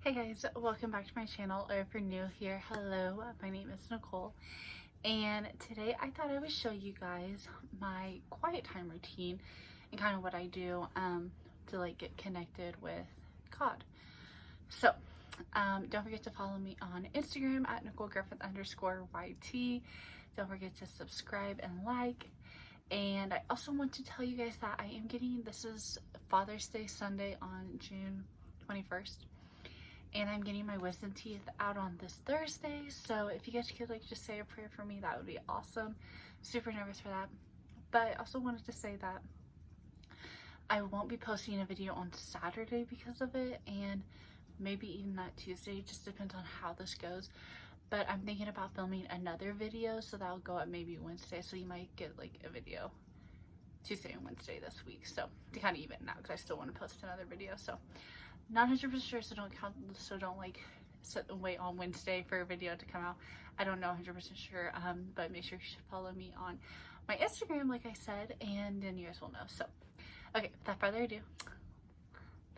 Hey guys, welcome back to my channel, or if you're new here, hello, my name is Nicole, and today I thought I would show you guys my quiet time routine and kind of what I do to like get connected with God. So don't forget to follow me on Instagram at NicoleGriffith_YT. Don't forget to subscribe and like. And I also want to tell you guys that I am getting, this is Father's Day Sunday on June 21st. And I'm getting my wisdom teeth out on this Thursday. So if you guys could like just say a prayer for me, that would be awesome. Super nervous for that. But I also wanted to say that I won't be posting a video on Saturday because of it, and maybe even that Tuesday. It just depends on how this goes. But I'm thinking about filming another video, so that'll go up maybe Wednesday. So you might get like a video Tuesday and Wednesday this week. So to kind of even it out, because I still want to post another video. So not 100% sure, so don't like sit and wait on Wednesday for a video to come out. I don't know 100% sure, but make sure you should follow me on my Instagram, like I said, and then you guys will know. So, okay, without further ado,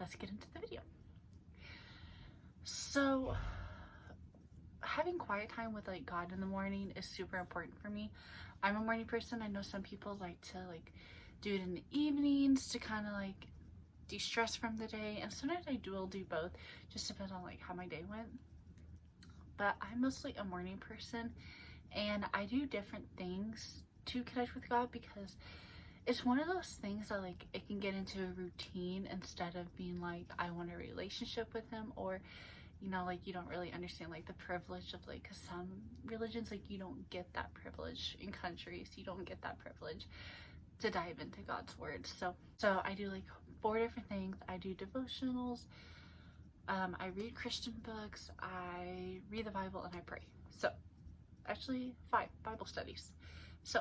let's get into the video. So, having quiet time with like God in the morning is super important for me. I'm a morning person. I know some people like to like do it in the evenings to kind of like de-stress from the day, and sometimes I will do both, just depends on like how my day went. But I'm mostly a morning person, and I do different things to connect with God because it's one of those things that like it can get into a routine instead of being like I want a relationship with him, or you know, like you don't really understand like the privilege of like, because some religions like you don't get that privilege in countries, you don't get that privilege to dive into God's word. So I do like 4 different things. I do devotionals, I read Christian books, I read the Bible, and I pray. So actually 5 Bible studies. So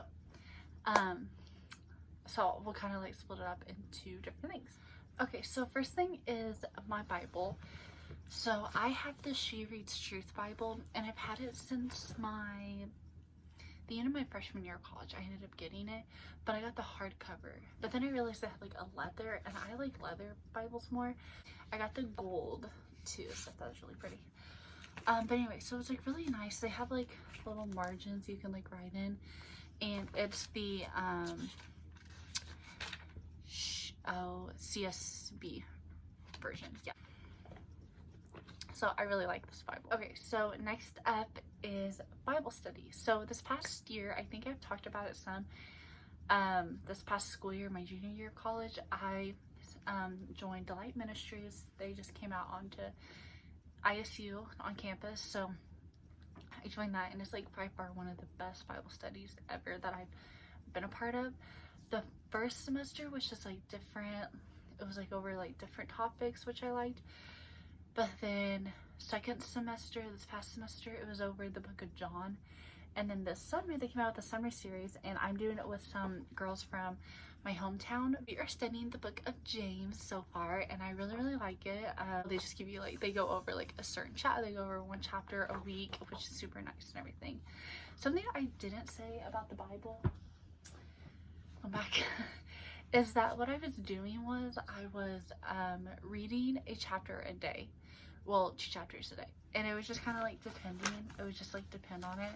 we'll kind of like split it up into different things. Okay, so first thing is my Bible. So I have the She Reads Truth Bible, and I've had it since the end of my freshman year of college. I ended up getting it, but I got the hardcover. But then I realized I had like a leather, and I like leather Bibles more. I got the gold too, so that was really pretty. But anyway, so it's like really nice. They have like little margins you can like write in, and it's the CSB version. Yeah. So I really like this Bible. Okay, so next up is Bible study. So this past year, I think I've talked about it some, this past school year, my junior year of college, I joined Delight Ministries. They just came out onto ISU on campus, so I joined that, and it's like by far one of the best Bible studies ever that I've been a part of. The first semester was just like different. It was like over like different topics, which I liked. But then second semester, this past semester, it was over the book of John. And then this summer, they came out with a summer series, and I'm doing it with some girls from my hometown. We are studying the book of James so far, and I really, really like it. They just give you like, they go over like a certain chapter, they go over 1 chapter a week, which is super nice and everything. Something I didn't say about the Bible, I'm back, is that what I was doing was I was reading a chapter a day. Well, 2 chapters a day, and it was just kind of like depending. It would just like depend on it.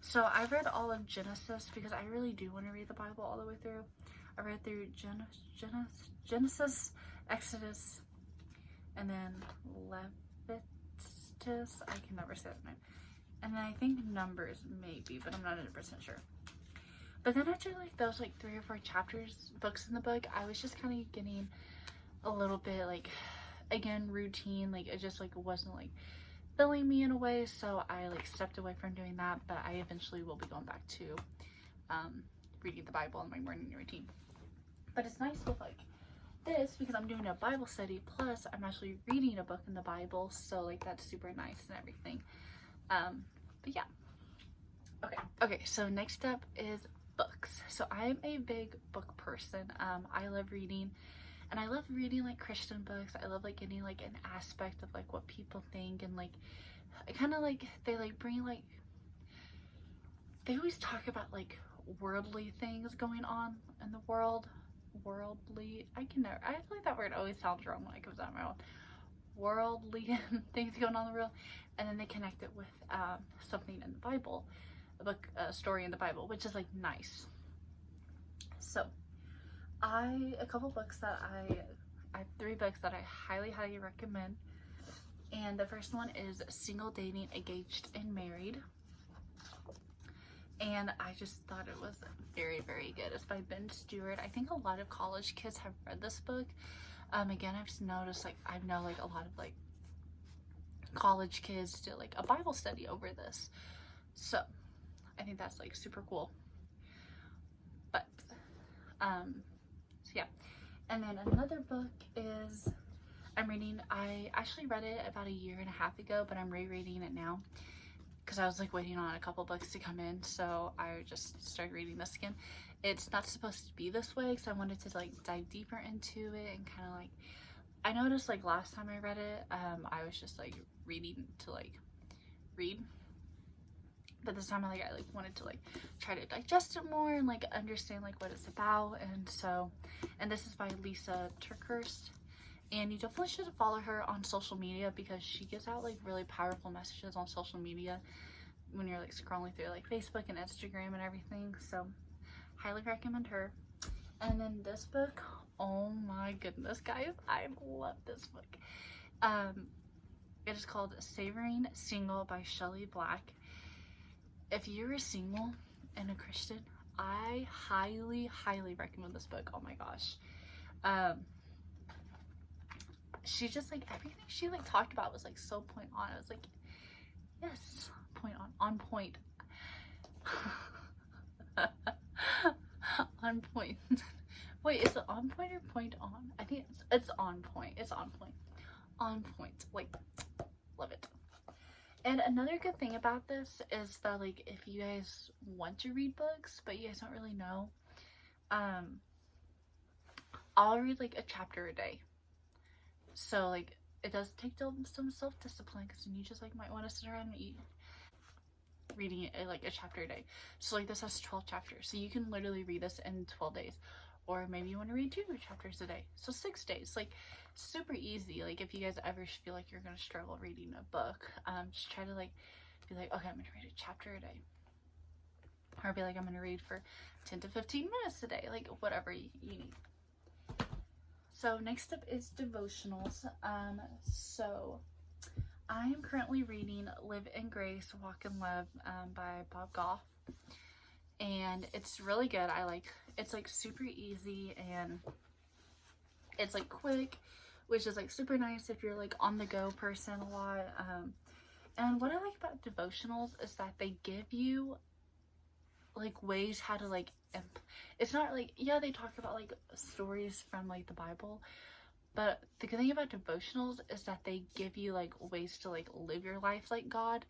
So I read all of Genesis because I really do want to read the Bible all the way through. I read through Genesis, Exodus, and then Leviticus. I can never say that name. And then I think Numbers maybe, but I'm not 100% sure. But then after like those like 3 or 4 books in the book, I was just kind of getting a little bit like, again, routine. Like it just like wasn't like filling me in a way, so I like stepped away from doing that. But I eventually will be going back to reading the Bible in my morning routine. But it's nice with like this because I'm doing a Bible study, plus I'm actually reading a book in the Bible, so like that's super nice and everything. But yeah. Okay, so next up is books. So I'm a big book person. I love reading, and I love reading like Christian books. I love like getting like an aspect of like what people think, and like I kind of like, they like bring like, they always talk about like worldly things going on in the world. Worldly, I feel like that word always sounds wrong when it comes out of my mouth. worldly things going on in the world, and then they connect it with something in the Bible, a book, a story in the Bible, which is like nice. So a couple books that I have 3 books that I highly recommend. And the first one is Single, Dating, Engaged, and Married. And I just thought it was very good. It's by Ben Stewart. I think a lot of college kids have read this book. Again, I've just noticed, like, I know like a lot of like college kids do like a Bible study over this. So I think that's like super cool. But so yeah. And then another book is I'm reading. I actually read it about 1.5 years ago, but I'm rereading it now because I was like waiting on a couple books to come in, so I just started reading this again. It's not supposed to be this way because I wanted to like dive deeper into it and kind of like, I noticed like last time I read it, I was just like reading to like read, but this time I wanted to like try to digest it more and like understand like what it's about. And so, and this is by Lisa Turkhurst. And you definitely should follow her on social media because she gives out like really powerful messages on social media when you're like scrolling through like Facebook and Instagram and everything. So highly recommend her. And then this book, oh my goodness guys, I love this book. It is called Savoring Single by Shelley Black. If you're a single and a Christian, I highly recommend this book. Oh my gosh. She just like, everything she like talked about was like so point on. I was like, yes, point on point. On point. Wait, is it on point or point on? I think it's on point. It's on point. On point. Like, love it. And another good thing about this is that like if you guys want to read books but you guys don't really know, I'll read like a chapter a day. So like it does take some self-discipline because then you just like might want to sit around and eat reading it like a chapter a day. So like this has 12 chapters, so you can literally read this in 12 days, or maybe you want to read 2 chapters a day, so 6 days. Like super easy. Like if you guys ever feel like you're gonna struggle reading a book, just try to like be like, okay, I'm gonna read a chapter a day, or be like, I'm gonna read for 10 to 15 minutes a day, like whatever you need. So next up is devotionals. So I am currently reading Live in Grace, Walk in Love by Bob Goff, and it's really good. It's like super easy and it's like quick, which is like super nice if you're like on the go person a lot. And what I like about devotionals is that they give you like ways how to like, it's not like, yeah, they talk about like stories from like the Bible, but the good thing about devotionals is that they give you like ways to like live your life like God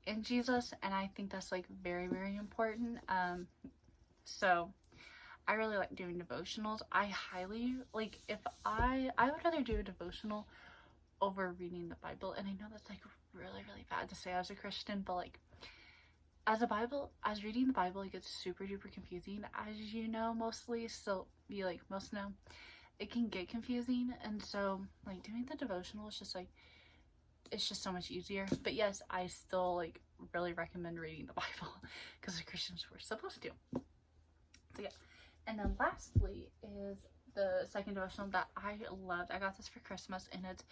and Jesus, and I think that's like very important. So I really like doing devotionals. I highly like, if I would rather do a devotional over reading the Bible, and I know that's like really bad to say as a Christian, but like as reading the Bible, it gets super duper confusing, as you know, mostly. So you like most know it can get confusing, and so like doing the devotional is just like, it's just so much easier. But yes, I still like really recommend reading the Bible because the Christians were supposed to. So yeah. And then lastly is the second devotional that I loved. I got this for Christmas, and it's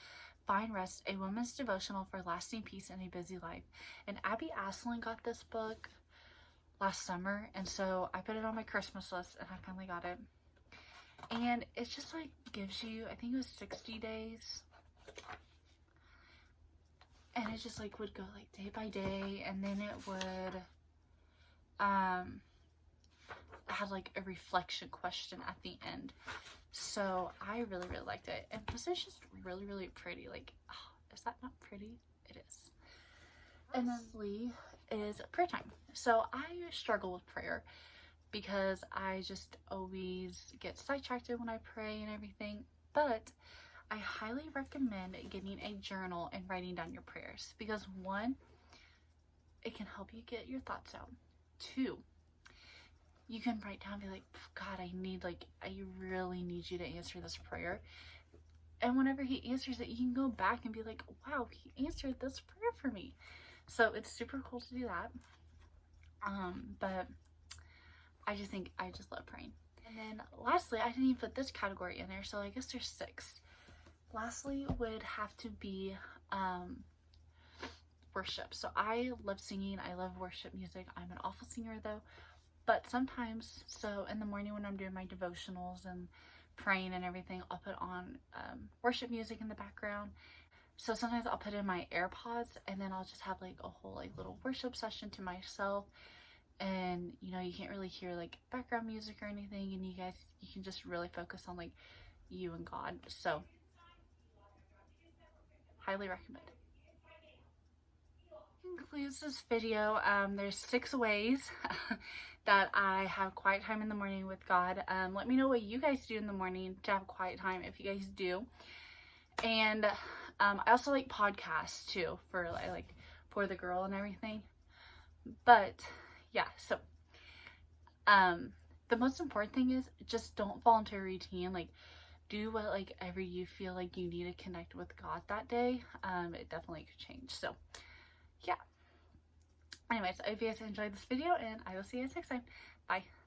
Find Rest, a woman's devotional for lasting peace in a busy life. And Abby Aslin got this book last summer, and so I put it on my Christmas list, and I finally got it. And it just like gives you, I think it was 60 days, and it just like would go like day by day, and then it would had like a reflection question at the end. So I really liked it, and this is just really pretty. Like, oh, is that not pretty? It is. And then Lee is prayer time. So I struggle with prayer because I just always get sidetracked when I pray and everything, but I highly recommend getting a journal and writing down your prayers, because 1, it can help you get your thoughts out. 2, you can write down, be like, God, I really need you to answer this prayer. And whenever he answers it, you can go back and be like, wow, he answered this prayer for me. So it's super cool to do that. But I just love praying. And then lastly, I didn't even put this category in there, so I guess there's 6. Lastly would have to be worship. So I love singing. I love worship music. I'm an awful singer though. But sometimes, so in the morning when I'm doing my devotionals and praying and everything, I'll put on worship music in the background. So sometimes I'll put in my AirPods and then I'll just have like a whole like little worship session to myself. And you know, you can't really hear like background music or anything, and you can just really focus on like you and God. So highly recommend. Concludes this video. There's 6 ways that I have quiet time in the morning with God. Let me know what you guys do in the morning to have quiet time, if you guys do. And I also like podcasts too, for like For the Girl and everything. But yeah, so the most important thing is just don't fall into a routine. Like, do what like ever you feel like you need to connect with God that day. It definitely could change. So yeah. Anyways, I hope you guys enjoyed this video, and I will see you guys next time. Bye.